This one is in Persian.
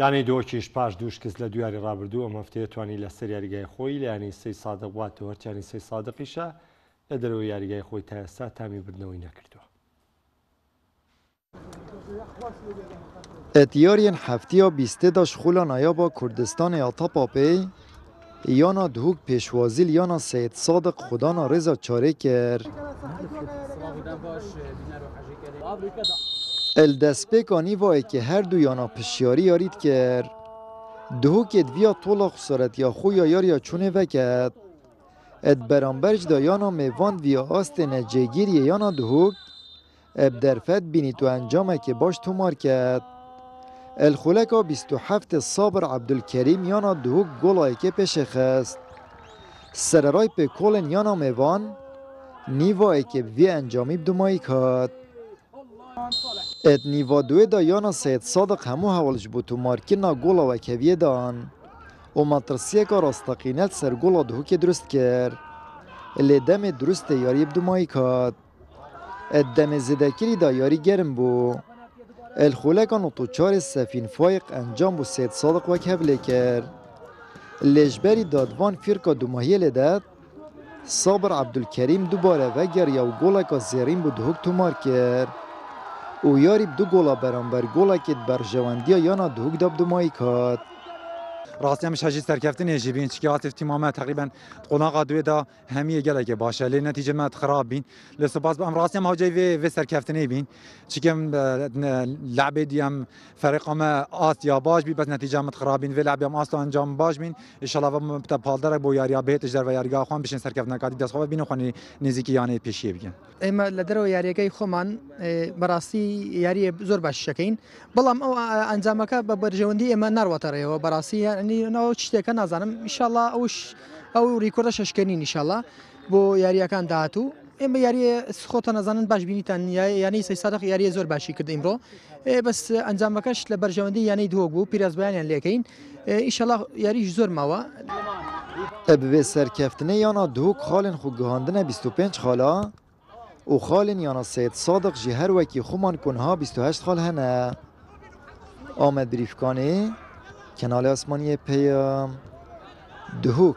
یعنی دۆکیش پاش دووش کەس لە دویاری ڕابردوو ئەم هەفتەیە توانی لەسەر یاریگای خۆی لە ینی سەی سادق واتە وەرچانی سەی سادقیشە لە دەرەوەی یاریگای خۆی تا ئێستا تامی بردنەوەی نەکردووە. اتیارین هفتیا بیسته داشت خولا نایابا کردستان آتا پی یانا دهوک پیشوازیل یانا سید صادق خدانا رضا چاره کرد. الدسپیک آنیوایی که هر دو یانا پشیاری یارید کرد. دهوک ادویا طولا خسارت یا خویا یاریا چونه وکد. اد برانبرج دا یانا میواند ویا آست نجیگیری یانا دهوک اب درفت بینی تو انجامه که باش تو مار کرد. الخولکا 27 صابر عبدالکریم یانا دهوک گلایی که پیش خست. سررای پی کولن یانا میوان نیوایی که وی انجامی بدومایی کد. ات نیوا دوی دا یانا سید صادق همو حوالش بود تو مارکینا گولا و کویه دان و مطرسیه که راستقینت سر گولا دهوک درست کرد. الی دم درست یاری بدومایی کد. ات دم زدکری دا یاری گرم بو. الخولکان و توچار سفین فایق انجام بو سید صادق و کبله کرد. لجبری دادوان فیرکا دوماهی لدد صابر عبدالکریم دوباره وگر یا گولکا زیرین بو دهوک تو مار کرد. او یاری دو گولا برانبر گولا که برجواندیا یانا دهوک داب دومایی کد. راستی همش هجی سرکفتن یجی بین چکی عاطف تیمامه تقریبا قناق دوی دا همیه گله که باشه لی نتیجه ما خراب بین لسپاس با راستی هم هجی و سرکفتنی بین چکم لعبه دیم فريق ما آسیا باش بی بس نتیجه ما خراب بین و لعبه ما آسیا انجام باش بین ان شاء الله و پالدار بو یاریا بهت اجر و یارگاه خوان بشین سرکفتن کادی دست خواب بین خوانی نزیکی یعنی پیشیه بگن اما لدرو یاریگای خومان براستی یاری زور باش شکین بلام او انجامک برجوندی اما نرواتره و براستی یعنی نو چیته که نزنم ان شاء الله او ریکوردش اشکنین ان شاء الله بو یاری کان داتو اما یاری خودت نزنن باش بینیتن یعنی سی صادق یاری زور باشی کرد امرو بس انجامکش لبرجوندی یعنی دوغ بو پیراز بیان لیکین ان شاء الله یاری زور ماوا اب سرکفتنه یانا دوغ خالن خو گهاندنه 25 خالا و خالن یانا سید صادق جی هر وکی خومان کنها 28 خال هنه آمد بریفکانی کنال آسمانی پیام دهوک